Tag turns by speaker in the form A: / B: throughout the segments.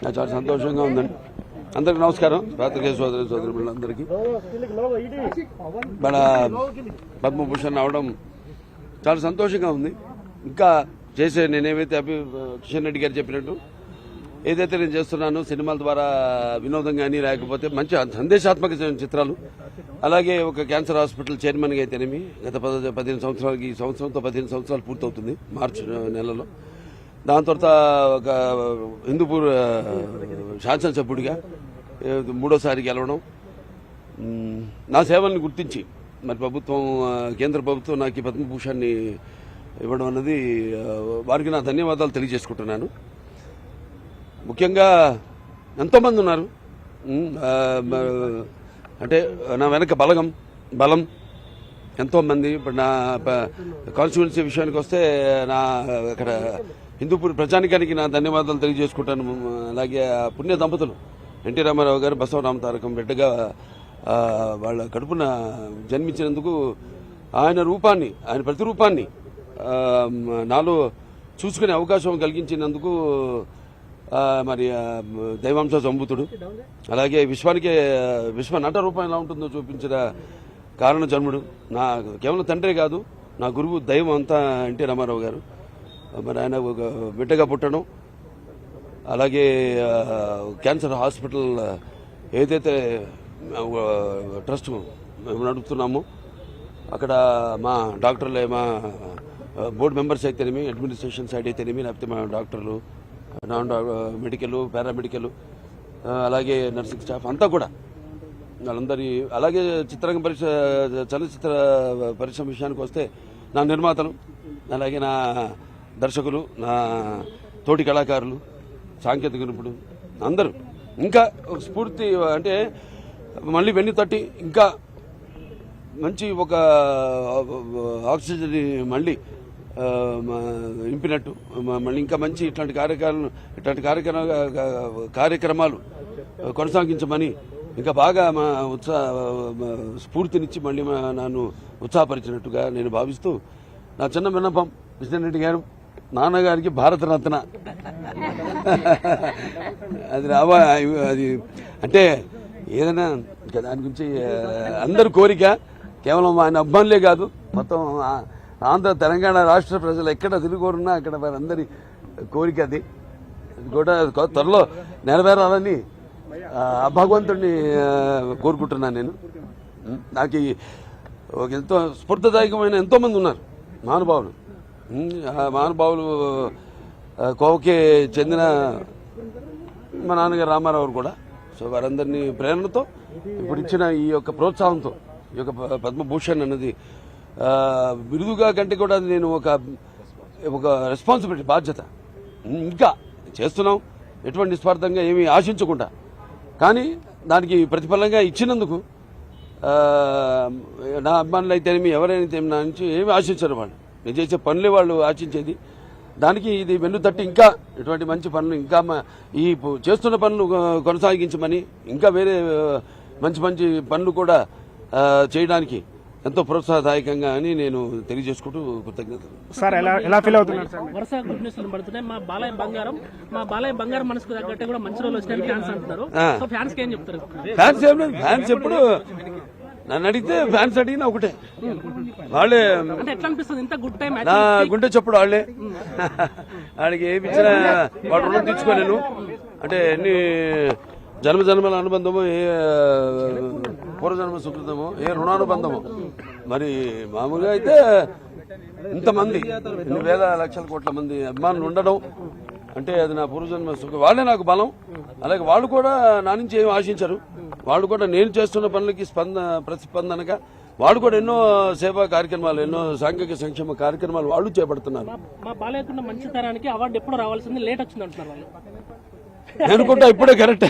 A: నాకు చాలా సంతోషంగా ఉందండి. అందరికి నమస్కారం. పాత్రికేయ సోదరులందరికీ మన పద్మభూషణ్ అవడం చాలా సంతోషంగా ఉంది. ఇంకా చేసే నేనేమైతే కిషన్ రెడ్డి గారు చెప్పినట్టు ఏదైతే నేను చేస్తున్నానో సినిమాల ద్వారా వినోదం కానీ లేకపోతే మంచి సందేశాత్మక చిత్రాలు, అలాగే ఒక క్యాన్సర్ హాస్పిటల్ చైర్మన్గా అయితేనేమి గత 15 సంవత్సరాలకి ఈ సంవత్సరంతో 15 సంవత్సరాలు పూర్తవుతుంది మార్చి నెలలో. దాని తర్వాత ఒక హిందూపూర్ శాసనసభ్యుడిగా 3వ సారి గెలవడం, నా సేవల్ని గుర్తించి మరి కేంద్ర ప్రభుత్వం నాకు ఈ పద్మభూషణ్ని ఇవ్వడం అన్నది వారికి నా ధన్యవాదాలు తెలియజేసుకుంటున్నాను. ముఖ్యంగా ఎంతోమంది ఉన్నారు, అంటే నా వెనక బలం ఎంతోమంది. ఇప్పుడు నా కాన్స్టిట్యున్సీ విషయానికి వస్తే నా అక్కడ హిందూపూర్ ప్రజానికానికి నా ధన్యవాదాలు తెలియజేసుకుంటాను. అలాగే పుణ్య దంపతులు ఎన్టీ రామారావు గారు బసవరామ తారకం బిడ్డగా వాళ్ళ కడుపున జన్మించినందుకు ఆయన ప్రతిరూపాన్ని నాలో చూసుకునే అవకాశం కలిగించినందుకు మరి దైవాంశ సంభూతుడు, అలాగే విశ్వ నట రూపం ఎలా ఉంటుందో చూపించిన కారణ జన్ముడు, నా కేవలం తండ్రే కాదు నా గురువు దైవం అంతా ఎన్టీ రామారావు గారు. మరి ఆయన ఒక బిడ్డగా పుట్టడం, అలాగే క్యాన్సర్ హాస్పిటల్ ఏదైతే ట్రస్ట్ మేము నడుపుతున్నామో అక్కడ మా డాక్టర్లే, మా బోర్డు మెంబర్స్ అయితేనేమి, అడ్మినిస్ట్రేషన్ సైడ్ అయితేనేమి, లేకపోతే మా డాక్టర్లు, నాన్ మెడికల్, పారామెడికల్, అలాగే నర్సింగ్ స్టాఫ్ అంతా కూడా వాళ్ళందరి, అలాగే చలనచిత్ర పరిశ్రమ విషయానికి వస్తే నా నిర్మాతలు, అలాగే నా దర్శకులు, నా తోటి కళాకారులు, సాంకేతిక నిపుణులు అందరూ ఇంకా స్ఫూర్తి, అంటే మళ్ళీ వెన్ను తట్టి ఇంకా మంచి ఒక ఆక్సిజన్ మళ్ళీ నింపినట్టు మళ్ళీ ఇంకా మంచి ఇట్లాంటి కార్యక్రమాలు కొనసాగించమని ఇంకా బాగా మా స్ఫూర్తినిచ్చి మళ్ళీ నన్ను ఉత్సాహపరిచినట్టుగా నేను భావిస్తూ నా చిన్న విన్నపం కిషన్ రెడ్డి గారు, నాన్నగారికి భారతరత్న అది అంటే ఏదైనా ఇంకా దాని గురించి అందరి కోరిక, కేవలం ఆయన అభిమానులే కాదు మొత్తం ఆంధ్ర తెలంగాణ రాష్ట్ర ప్రజలు ఎక్కడ తిరుగురున్నా అక్కడ వారందరి కోరిక అది కూడా త్వరలో నెరవేరాలని భగవంతుడిని కోరుకుంటున్నాను. నేను నాకు ఎంతో స్ఫూర్తిదాయకమైన ఎంతోమంది ఉన్నారు మహానుభావులు. మహానుభావులు కోవకే చెందిన మా నాన్నగారు రామారావు కూడా. సో వారందరినీ ప్రేరణతో ఇప్పుడు ఇచ్చిన ఈ యొక్క ప్రోత్సాహంతో ఈ యొక్క పద్మభూషణ్ అన్నది బిరుదుగా కంటే కూడా నేను ఒక రెస్పాన్సిబిలిటీ, బాధ్యత ఇంకా చేస్తున్నాం, ఎటువంటి నిస్వార్థంగా ఏమీ ఆశించకుండా. కానీ దానికి ప్రతిఫలంగా ఇచ్చినందుకు నా అభిమానులు అయితేనేమి ఎవరైనా నా నుంచి ఏమి ఆశించారు, వాళ్ళు నేను చేసే పనులే వాళ్ళు ఆశించేది. దానికి ఇది వెన్ను తట్టి ఇంకా ఇటువంటి మంచి పనులు, ఇంకా ఈ చేస్తున్న పనులు కొనసాగించమని, ఇంకా వేరే మంచి మంచి పనులు కూడా చేయడానికి ఎంతో ప్రోత్సాహదాయకంగా అని నేను తెలియజేసుకుంటూ కృతజ్ఞతలు.
B: సార్ ఎలా ఫీల్ అవుతున్నారు?
C: వరుస గుడ్ న్యూస్లు పడుతున్నాయి. మా బాలయ్య బంగారం మనసుకు తగ్గట్టే కూడా మంచి రోజులు వచ్చినాయి ఫ్యాన్స్ అంటున్నారు. సో ఫ్యాన్స్ కి ఏం చెప్తారు?
A: ఫ్యాన్స్ ఎప్పుడు నన్ను అడిగితే ఫ్యాన్స్ అడిగినా ఒకటే, వాళ్ళే
C: అంటే ఎట్లా అనిపిస్తుంది ఇంత గుడ్ టైం
A: నా గుండె చెప్పుడు వాళ్ళే. వాళ్ళకి ఏమి ఇచ్చినా వాడు రుణం తీర్చుకోలేను. అంటే ఎన్ని జన్మజన్మల అనుబంధమో, ఏ పూర్వజన్మ సుకృతమో, ఏ రుణానుబంధమో. మరి మామూలుగా అయితే ఇంతమంది, ఇన్ని వేల లక్షల కోట్ల మంది అభిమానులు ఉండడం అంటే అది నా పూర్వజన్మ సుఖం. వాళ్ళే నాకు బలం. అలాగే వాళ్ళు కూడా నా నుంచి ఏమి ఆశించరు. వాళ్ళు కూడా నేను చేస్తున్న పనులకి ప్రతిస్పందనగా వాళ్ళు కూడా ఎన్నో సేవా కార్యక్రమాలు, ఎన్నో సాంఘిక సంక్షేమ కార్యక్రమాలు వాళ్ళు చేపడుతున్నారు.
C: మా బాలయ్యకున్న మంచి తరానికి అవార్డు ఎప్పుడు రావాల్సింది, లేట్ వచ్చింది అంటున్నారు వాళ్ళు.
A: అనుకుంటా ఇప్పుడే కరెక్ట్.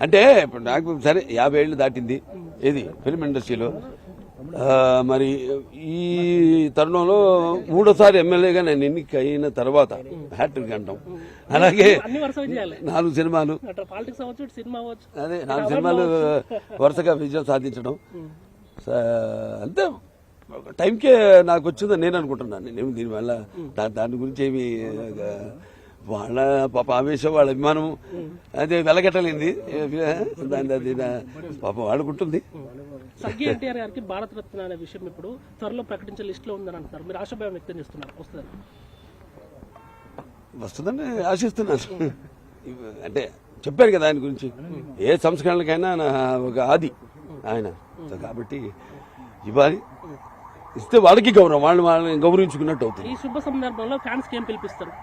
A: అంటే ఇప్పుడు నాకు సరే 50 ఏళ్ళు దాటింది ఇది ఫిల్మ్ ఇండస్ట్రీలో. మరి ఈ తరుణంలో 3వ సారి ఎమ్మెల్యేగా నేను ఎన్నికైన తర్వాత హ్యాట్రిక్ అంటాం. అలాగే 4 సినిమాలు, అదే 4 సినిమాలు వరుసగా విజయం సాధించడం అంతే టైంకే నాకు వచ్చిందని నేను అనుకుంటున్నాను. నేను దీనివల్ల దాని గురించి ఏమి వాళ్ళ పాప ఆవేశం వాళ్ళ అభిమానం అదే వెలగట్టలేంది అది పాప వాళ్ళకుంటుంది.
C: స్వర్గీయ ఎన్టీఆర్ గారికి భారత రత్న అనే విషయం ఇప్పుడు త్వరలో ప్రకటించే లిస్ట్ లో ఉందని అంటున్నారు. మీరు ఆశాభావం వ్యక్తం చేస్తున్నారు, వస్తుంది?
A: వస్తుందని ఆశిస్తున్నాను. అంటే చెప్పారు కదా ఆయన గురించి, ఏ సంస్కరణలకైనా ఒక ఆది ఆయన. కాబట్టి ఇవ్వాలి, ఇస్తే వాళ్ళకి గౌరవం, వాళ్ళని గౌరవించుకున్నట్టు అవుతుంది.
C: ఈ శుభ సందర్భంలో ఫ్యాన్స్ కి ఏం పిలిపిస్తారు?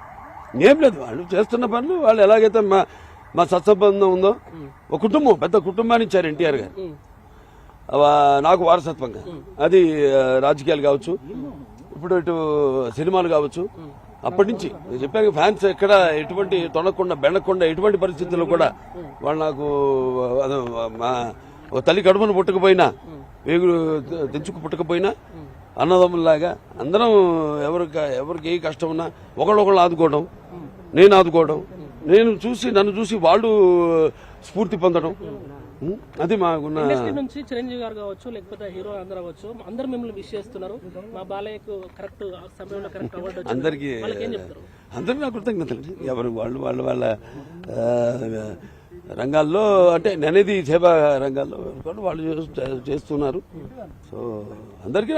A: ఏం లేదు, వాళ్ళు చేస్తున్న పనులు వాళ్ళు ఎలాగైతే మా సత్సంబంధం ఉందో, ఒక కుటుంబం, పెద్ద కుటుంబాన్ని ఇచ్చారు ఎన్టీఆర్ గారు నాకు వారసత్వంగా. అది రాజకీయాలు కావచ్చు, ఇప్పుడు ఇటు సినిమాలు కావచ్చు. అప్పటి నుంచి నేను చెప్పాను, ఫ్యాన్స్ ఎక్కడ ఎటువంటి తొనకుండా బెండకుండా ఎటువంటి పరిస్థితుల్లో కూడా వాళ్ళు నాకు ఒక తల్లి కడుపును పుట్టకపోయినా, వేగులు తెంచుకు పుట్టకపోయినా అన్నదమ్ముల్లాగా అందరం ఎవరికి ఏ కష్టం ఉన్నా ఒకళ్ళొకళ్ళు ఆదుకోవడం, నేను ఆదుకోవడం, నన్ను చూసి వాళ్ళు స్ఫూర్తి పొందడం, అది మాకున్న.
C: ఇండస్ట్రీ నుంచి చిరంజీవి గారు కావచ్చు, లేకపోతే హీరో అందరూ అవ్వచ్చు, అందరూ మిమ్మల్ని విష్ చేస్తున్నారు. మా బాలయ్యకు కరెక్ట్ సమయంలో కరెక్ట్ అవార్డు
A: అందరికీ అందరూ నా కృతజ్ఞతలు. ఎవరు వాళ్ళ రంగాల్లో, అంటే నేనేది సేవా రంగాల్లో వాళ్ళు చేస్తున్నారు. సో అందరికీ